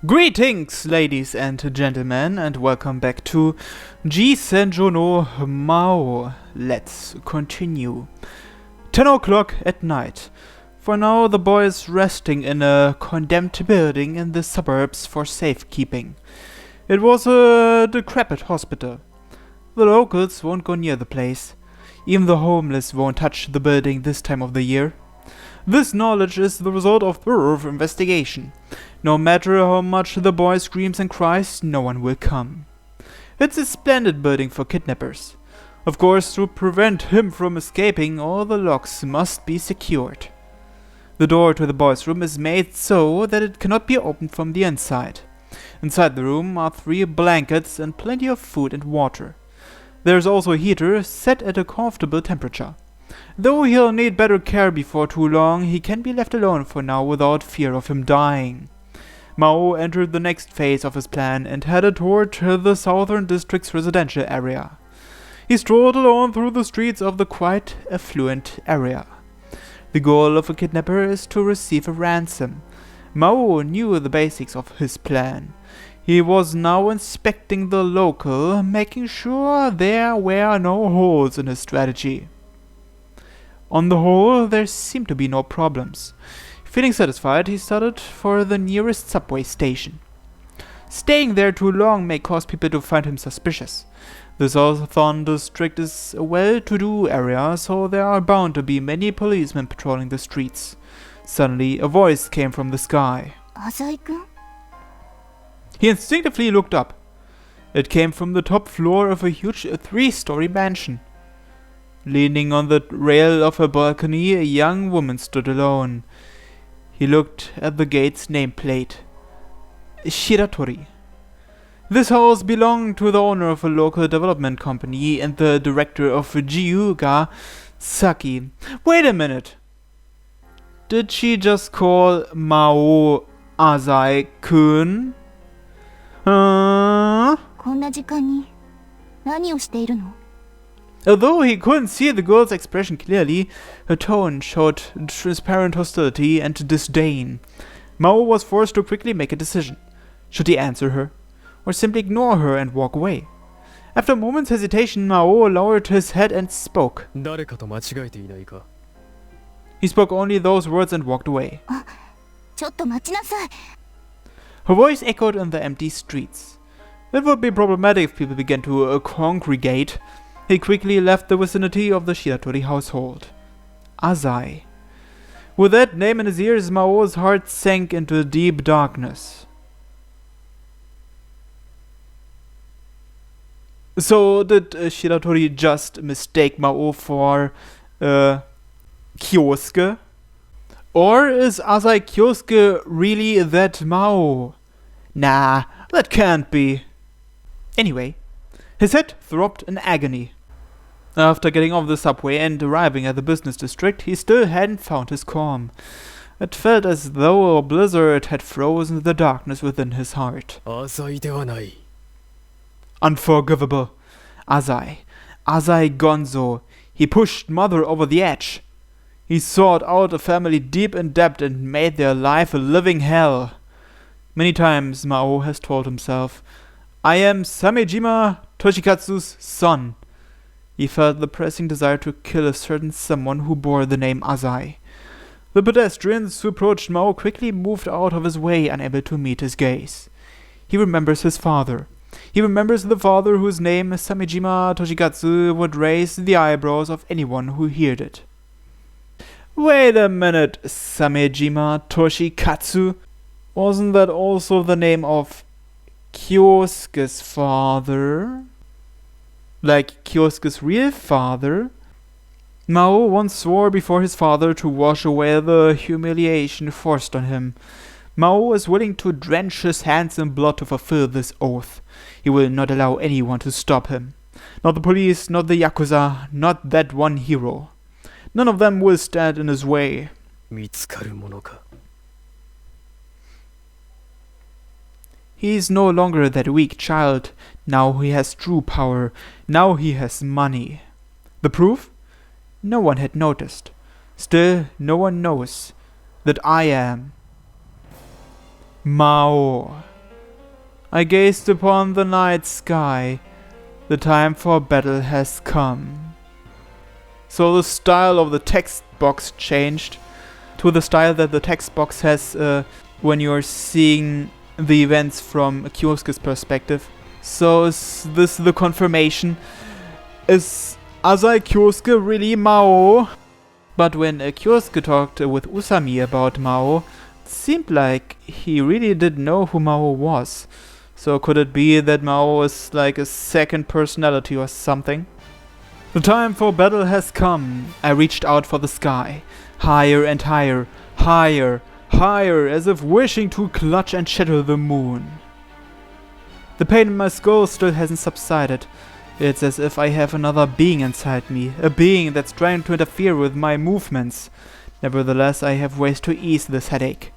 Greetings, ladies and gentlemen, and welcome back to G-senjou no Maou. Let's continue. 10 o'clock at night. For now, the boy is resting in a condemned building in the suburbs for safekeeping. It was a decrepit hospital. The locals won't go near the place. Even the homeless won't touch the building this time of the year. This knowledge is the result of thorough investigation. No matter how much the boy screams and cries, no one will come. It's a splendid building for kidnappers. Of course, to prevent him from escaping, all the locks must be secured. The door to the boy's room is made so that it cannot be opened from the inside. Inside the room are 3 blankets and plenty of food and water. There is also a heater set at a comfortable temperature. Though he'll need better care before too long, he can be left alone for now without fear of him dying. Maou entered the next phase of his plan and headed toward the southern district's residential area. He strolled alone through the streets of the quite affluent area. The goal of a kidnapper is to receive a ransom. Maou knew the basics of his plan. He was now inspecting the local, making sure there were no holes in his strategy. On the whole, there seemed to be no problems. Feeling satisfied, he started for the nearest subway station. Staying there too long may cause people to find him suspicious. The southern district is a well-to-do area, so there are bound to be many policemen patrolling the streets. Suddenly, a voice came from the sky. Azai-kun? He instinctively looked up. It came from the top floor of a huge 3-story mansion. Leaning on the rail of a balcony, a young woman stood alone. He looked at the gate's nameplate. Shiratori. This house belonged to the owner of a local development company and the director of Gyuga Saki. Wait a minute. Did she just call Maou Azai-kun? こんな時間に何をしているの? Although he couldn't see the girl's expression clearly, her tone showed transparent hostility and disdain. Maou was forced to quickly make a decision. Should he answer her, or simply ignore her and walk away? After a moment's hesitation, Maou lowered his head and spoke. He spoke only those words and walked away. ちょっと待ちなさい. Her voice echoed in the empty streets. It would be problematic if people began to congregate. He quickly left the vicinity of the Shiratori household. Azai. With that name in his ears, Mao's heart sank into deep darkness. So did Shiratori just mistake Maou for Kyosuke? Or is Azai Kyosuke really that Maou? Nah, that can't be. Anyway, his head throbbed in agony. After getting off the subway and arriving at the business district, he still hadn't found his calm. It felt as though a blizzard had frozen the darkness within his heart. Unforgivable. Azai Gonzo. He pushed mother over the edge. He sought out a family deep in debt and made their life a living hell. Many times Maou has told himself, I am Samejima Toshikatsu's son. He felt the pressing desire to kill a certain someone who bore the name Azai. The pedestrians who approached Maou quickly moved out of his way, unable to meet his gaze. He remembers his father. He remembers the father whose name, Samejima Toshikatsu, would raise the eyebrows of anyone who heard it. Wait a minute, Samejima Toshikatsu. Wasn't that also the name of Kyosuke's father? Like Kyosuke's real father? Maou once swore before his father to wash away the humiliation forced on him. Maou is willing to drench his hands in blood to fulfill this oath. He will not allow anyone to stop him. Not the police, not the yakuza, not that one hero. None of them will stand in his way. He is no longer that weak child. Now he has true power. Now he has money. The proof? No one had noticed. Still, no one knows that I am Maou. I gazed upon the night sky. The time for battle has come. So the style of the text box changed to the style that the text box has when you're seeing the events from Kyosuke's perspective. So is this the confirmation? Is Asai Kyosuke really Maou? But when Kyosuke talked with Usami about Maou, it seemed like he really didn't know who Maou was. So could it be that Maou is like a second personality or something? The time for battle has come. I reached out for the sky. Higher and higher, higher, higher, as if wishing to clutch and shatter the moon. The pain in my skull still hasn't subsided. It's as if I have another being inside me, a being that's trying to interfere with my movements. Nevertheless, I have ways to ease this headache.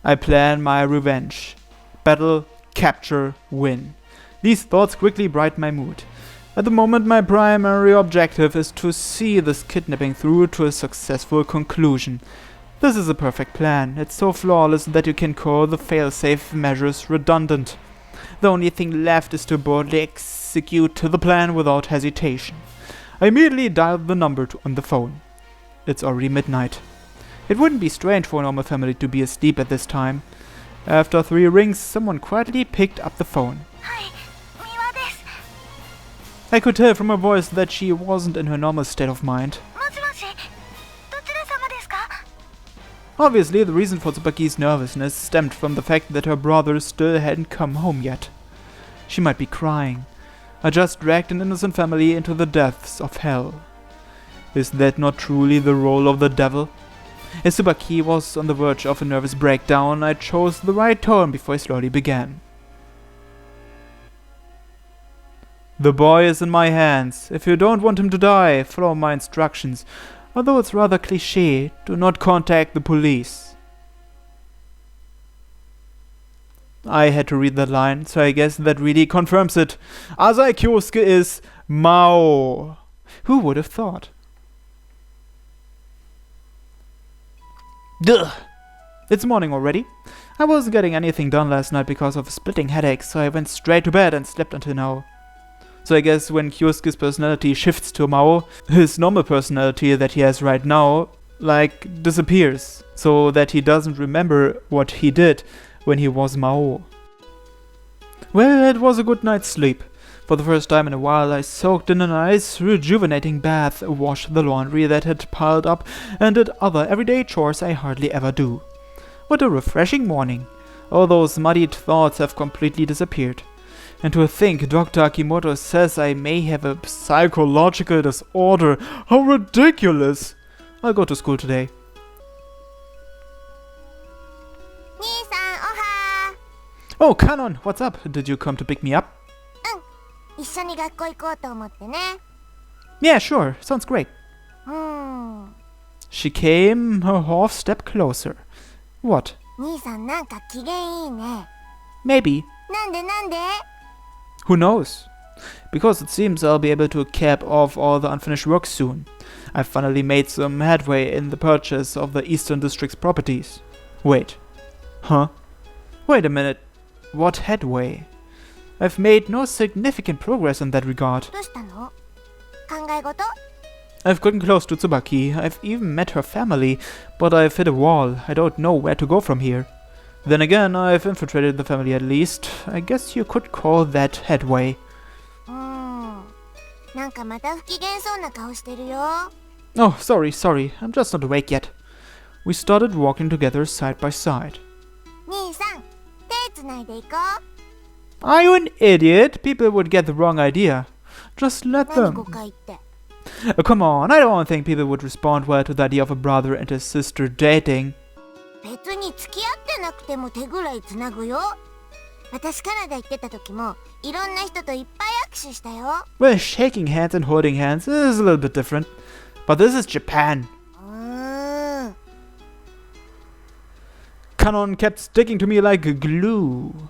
I plan my revenge. Battle, capture, win. These thoughts quickly brighten my mood. At the moment, my primary objective is to see this kidnapping through to a successful conclusion. This is a perfect plan. It's so flawless that you can call the failsafe measures redundant. The only thing left is to boldly execute the plan without hesitation. I immediately dialed the number on the phone. It's already midnight. It wouldn't be strange for a normal family to be asleep at this time. After 3 rings, someone quietly picked up the phone. I could tell from her voice that she wasn't in her normal state of mind. Obviously, the reason for Tsubaki's nervousness stemmed from the fact that her brother still hadn't come home yet. She might be crying. I just dragged an innocent family into the depths of hell. Is that not truly the role of the devil? As Tsubaki was on the verge of a nervous breakdown, I chose the right tone before I slowly began. The boy is in my hands. If you don't want him to die, follow my instructions. Although it's rather cliché, do not contact the police. I had to read that line, so I guess that really confirms it. Asai Kyosuke is Maou. Who would have thought? Duh! It's morning already. I wasn't getting anything done last night because of a splitting headache, so I went straight to bed and slept until now. So I guess when Kyosuke's personality shifts to Maou, his normal personality that he has right now, like, disappears. So that he doesn't remember what he did when he was Maou. Well, it was a good night's sleep. For the first time in a while, I soaked in a nice, rejuvenating bath, washed the laundry that had piled up, and did other everyday chores I hardly ever do. What a refreshing morning. All those muddied thoughts have completely disappeared. And to think Dr. Akimoto says I may have a psychological disorder. How ridiculous! I'll go to school today. Oh, Kanon, what's up? Did you come to pick me up? Yeah, sure. Sounds great. She came a half step closer. What? Maybe. Who knows? Because it seems I'll be able to cap off all the unfinished work soon. I've finally made some headway in the purchase of the Eastern District's properties. Wait. Huh? Wait a minute. What headway? I've made no significant progress in that regard. I've gotten close to Tsubaki. I've even met her family, but I've hit a wall. I don't know where to go from here. Then again, I've infiltrated the family at least. I guess you could call that headway. Oh, sorry. I'm just not awake yet. We started walking together side by side. Are you an idiot? People would get the wrong idea. Just let them. Come on, I don't think people would respond well to the idea of a brother and his sister dating. Well, shaking hands and holding hands is a little bit different. But this is Japan. Kanon kept sticking to me like glue.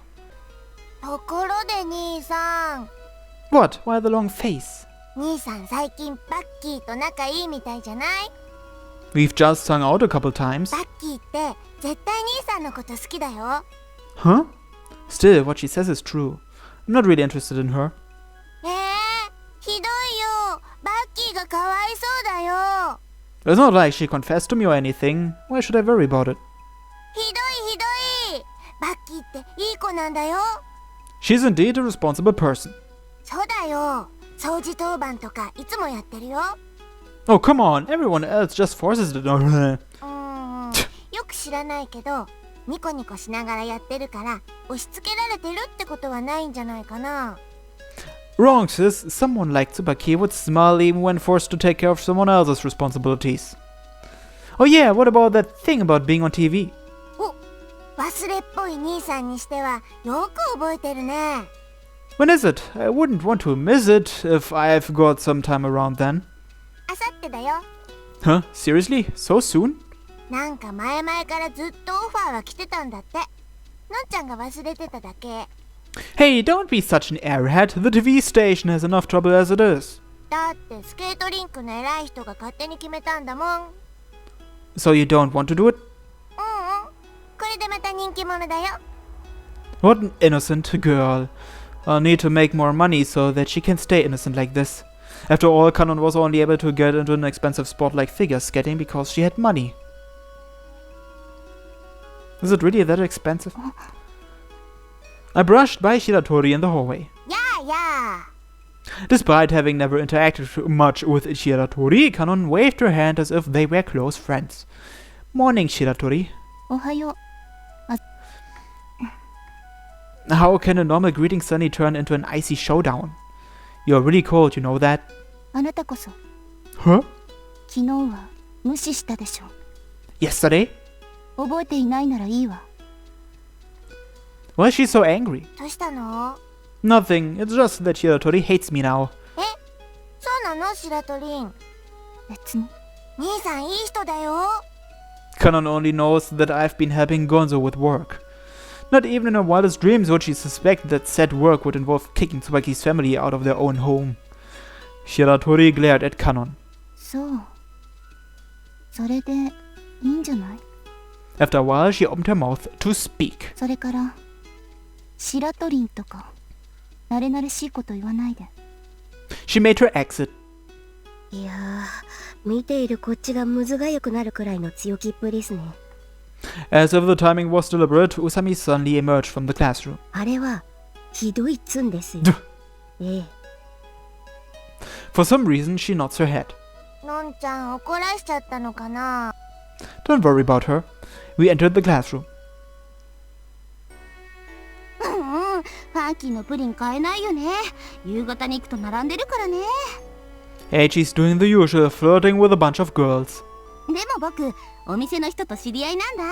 What? Why the long face? We've just hung out a couple times. Huh? Still Still, what she says is true. I'm not really interested in her. ひどいよ。バッキーがかわいそうだよ。 It's not like she confessed to me or anything. Why should I worry about it? ひどいひどい。バッキーっていい子なんだよ。 She's indeed a responsible person. そうだよ。掃除当番とかいつもやってるよ。Oh, come on. Everyone else just forces it on her. よく知らないけど、ニコニコしながらやってるから押し付けられてるってことはないんじゃないかな。 Wrong, sis. Someone like Tsubaki would smile even when forced to take care of someone else's responsibilities. Oh yeah, what about that thing about being on TV? お、忘れっぽい兄さんにしてはよく覚えてるね。 When is it? I wouldn't want to miss it if I've got some time around then. あさってだよ。 Huh? Seriously? So soon? なんか前々からずっとオファーは来てたんだって。のんちゃんが忘れてただけ。 Hey, don't be such an airhead. The TV station has enough trouble as it is. だってスケートリンクの偉い人が勝手に決めたんだもん。 So you don't want to do it? これでまた人気者だよ。 What an innocent girl. I'll need to make more money so that she can stay innocent like this. After all, Kanon was only able to get into an expensive sport like figure skating because she had money. Is it really that expensive? I brushed by Shiratori in the hallway. やあやあ。 Despite having never interacted much with Shiratori, Kanon waved her hand as if they were close friends. Morning, Shiratori. おはよう。 How can a normal greeting suddenly turn into an icy showdown? You're really cold, you know that? あなたこそ Huh? 昨日は無視したでしょ。 Yesterday? 覚えていないならいいわ。 Why is she so angry? どうしたの？ Nothing, it's just that Shiratori hates me now. そうなの白鳥ン。別に。兄さんいい人だよ。 Kanon only knows that I've been helping Gonzo with work. Not even in her wildest dreams would she suspect that said work would involve kicking Tsubaki's family out of their own home. Shiratori glared at Kanon. そう。それでいいんじゃない？ After a while, she opened her mouth to speak. それから白鳥ンとか慣れ慣れしいこと言わないで。 She made her exit. いやー、見ているこっちがむずがゆくなるくらいの強気っぷりですね。 As if the timing was deliberate, Usami suddenly emerged from the classroom. あれはひどいっつんですよ。ええ。 For some reason, she nods her head. のんちゃん怒らしちゃったのかな。 Don't worry about her. We entered the classroom. ファンキーのプリン買えないよね。夕方に行くと並んでるからね。 Eiichi's doing the usual, flirting with a bunch of girls. でも僕、お店の人と知り合いなんだ。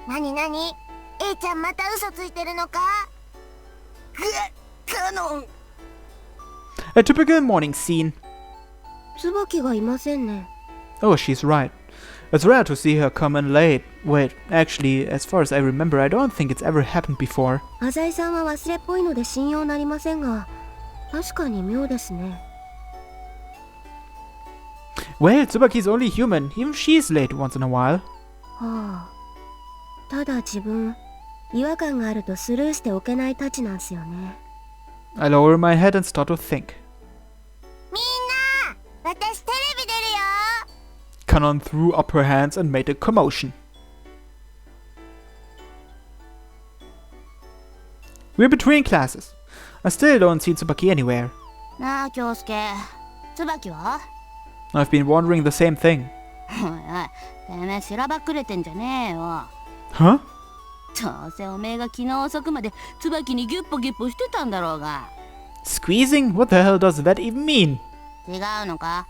なになに？A ちゃんまた嘘ついてるのか？カノン。 A typical morning scene. 椿がいませんね。 Oh, she's right. It's rare to see her come in late. Wait, actually, as far as I remember, I don't think it's ever happened before. 浅井さんは忘れっぽいので信用なりませんが、確かに妙ですね。 Well, Tsubaki's only human. Even she's late once in a while. はあ。ただ自分、違和感があるとスルーしておけないたちなんすよね。 I lower my head and start to think. みんな、私テレビ出るよ。 Kanon threw up her hands and made a commotion. We're between classes. I still don't see Tsubaki anywhere. なあ、京介。椿は？ I've been wondering the same thing. おいおい、てめえしらばっくれてんじゃねえよ。 Huh? どうせおめえが昨日遅くまで椿にギュッポギュッポしてたんだろうが。 Squeezing? What the hell does that even mean? 違うのか？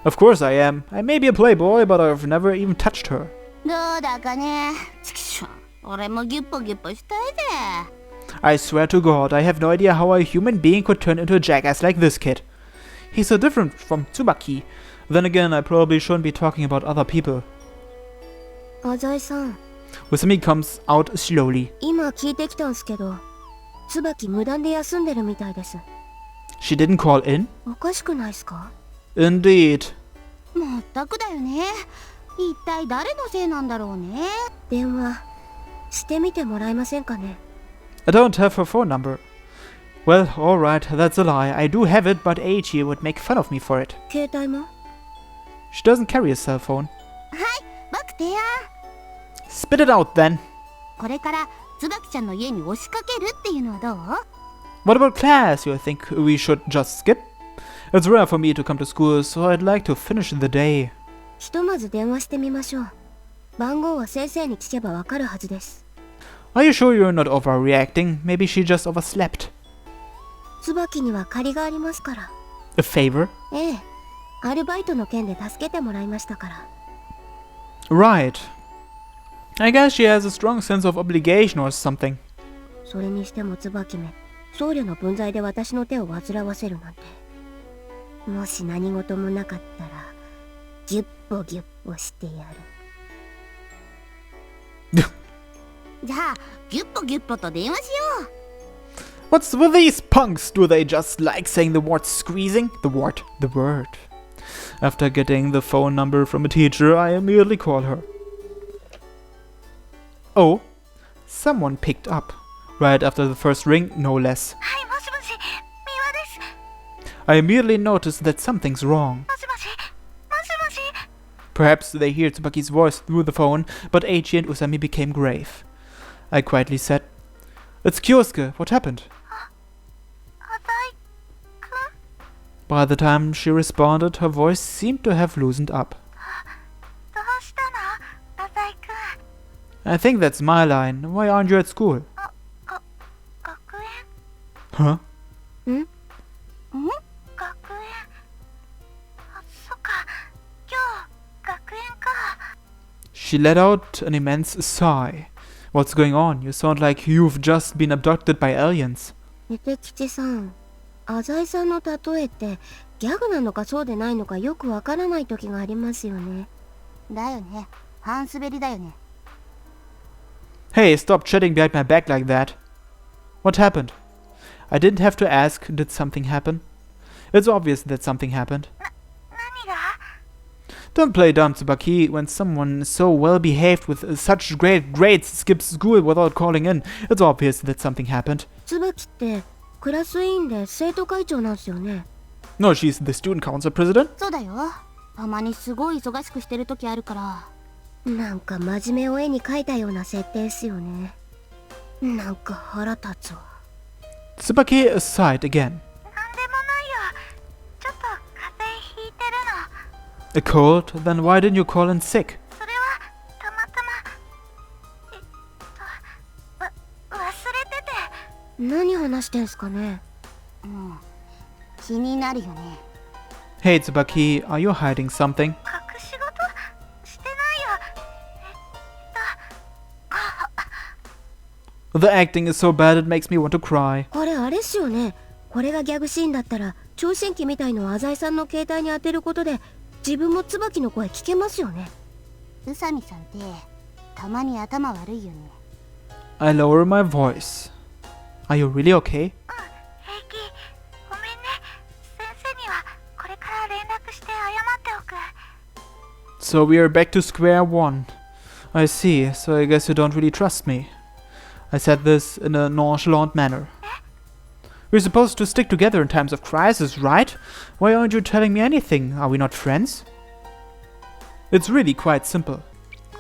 Of course I am. I may be a playboy, but I've never even touched her. どうだかね。ちくしょう。俺もギュッポギュッポしたいぜ。 I swear to God, I have no idea how a human being could turn into a jackass like this kid. He's so different from Tsubaki. Then again, I probably shouldn't be talking about other people. 浅井さん。 Usami comes out slowly. 今聞いてきたんすけど、椿無断で休んでるみたいです。 She didn't call in? おかしくないっすか？ Indeed. まったくだよね。一体誰のせいなんだろうね。電話してみてもらえませんかね。I don't have her phone number. Well, alright, that's a lie. I do have it, but Eiichi would make fun of me for it. 携帯も She doesn't carry a cell phone. はい僕提案 Spit it out then. これから椿ちゃんの家に押しかけるっていうのはどう What about class? You think we should just skip? It's rare for me to come to school, so I'd like to finish the day. ひとまず電話してみましょう番号は先生に聞けばわかるはずです Are you sure you're not overreacting? Maybe she just overslept. 椿には借りがありますから A favor? ええアルバイトの件で助けてもらいましたから Right. I guess she has a strong sense of obligation or something. それにしても椿め僧侶の分際で私の手を煩わせるなんてもし何事もなかったらギュッポギュッポしてやるじゃあギュッポギュッポと電話しよう What's with these punks? Do they just like saying the word squeezing? The word. After getting the phone number from a teacher, I immediately call her. Oh, someone picked up. Right after the first ring, no less. はいもしもし三輪です I immediately noticed that something's wrong. もしもしもしもし Perhaps they hear Tsubaki's voice through the phone, but Eiichi and Usami became grave. I quietly said, "It's Kyosuke, what happened?" あたいくん By the time she responded, her voice seemed to have loosened up. どうしたのあたいくん I think that's my line. Why aren't you at school? 学園 Huh? 学園あそっか今日学園か She let out an immense sigh. What's going on? You sound like you've just been abducted by aliens. ネテ吉さん浅井さんの例えってギャグなのかそうでないのかよくわからない時がありますよねだよね半滑りだよね Hey, stop chatting behind my back like that. What happened? I didn't have to ask, did something happen? It's obvious that something happened. 何が Don't play dumb, Tsubaki. When someone so well behaved with such great grades skips school without calling in, it's obvious that something happened. 椿ってクラス委員で生徒会長なんすよね No, she's the student council president. そうだよたまにすごい忙しくしてる時あるからなんか真面目を絵に描いたような設定っすよねなんか腹立つわ Tsubaki sighed again. なんでもないよちょっと風邪ひいてるの A cold? Then why didn't you call in sick? それはたまたま忘れてて何話してんすかね気になるよね Hey, Tsubaki, are you hiding something? 隠し事してないよ The acting is so bad it makes me want to cry. これあれっすよねこれがギャグシーンだったら聴診器みたいのを浅井さんの携帯に当てることで自分も椿の声聞けますよね宇佐美さんってたまに頭悪いよね I lower my voice. Are you really okay? 平気ごめんね先生にはこれから連絡して謝っておく So we are back to square one. I see, so I guess you don't really trust me. I said this in a nonchalant manner. We're supposed to stick together in times of crisis, right? Why aren't you telling me anything? Are we not friends? It's really quite simple. ご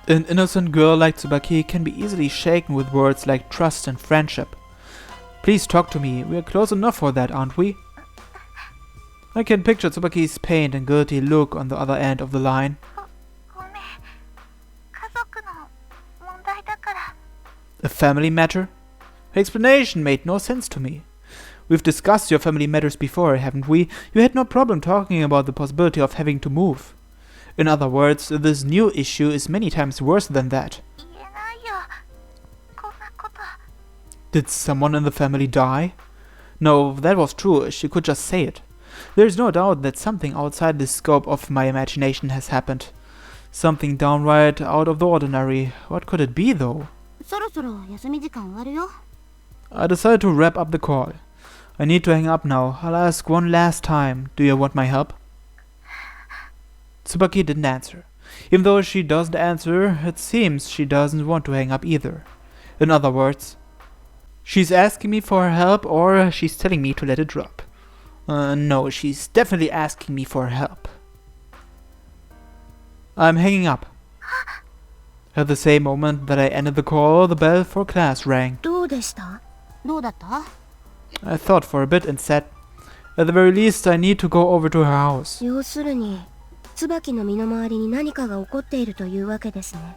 めん An innocent girl like Tsubaki can be easily shaken with words like trust and friendship. Please talk to me. We're close enough for that, aren't we? I can picture Tsubaki's pained and guilty look on the other end of the line. ごめん家族の問題だから A family matter? Her explanation made no sense to me. We've discussed your family matters before, haven't we? You had no problem talking about the possibility of having to move. In other words, this new issue is many times worse than that. 言えないよこんなこと Did someone in the family die? No, if that was true, she could just say it. There is no doubt that something outside the scope of my imagination has happened. Something downright out of the ordinary. What could it be, though? そろそろ休み時間終わるよ I decided to wrap up the call. I need to hang up now. I'll ask one last time. Do you want my help? Tsubaki didn't answer. Even though she doesn't answer, it seems she doesn't want to hang up either. In other words, she's asking me for help or she's telling me to let it drop. No, she's definitely asking me for help. I'm hanging up. At the same moment that I ended the call, the bell for class rang. どうでした？どうだった？ I thought for a bit and said, at the very least I need to go over to her house. 要するに、椿の身の回りに何かが起こっているというわけですね。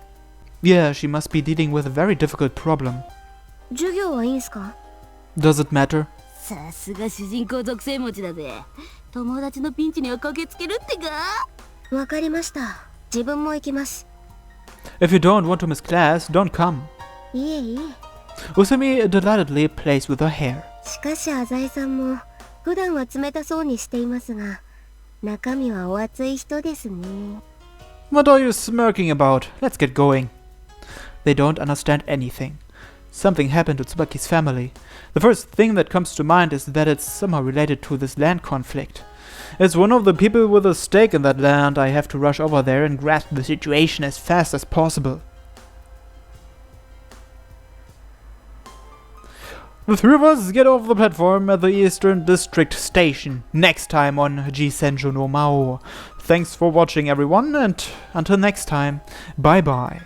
Yeah, she must be dealing with a very difficult problem. 授業はいいんすか？ Does it matter? さすが主人公属性持ちだぜ。友達のピンチには駆けつけるってか？わかりました。自分も行きます。If you don't want to miss class, don't come. いえいえ。Usami delightedly plays with her hair. しかし浅井さんも普段は冷たそうにしていますが、中身はお熱い人ですね。What are you smirking about? Let's get going. They don't understand anything. Something happened to Tsubaki's family. The first thing that comes to mind is that it's somehow related to this land conflict. As one of the people with a stake in that land, I have to rush over there and grasp the situation as fast as possible. The three of us get off the platform at the Eastern District Station, next time on G-senjou no Maou. Thanks for watching everyone, and until next time, bye bye.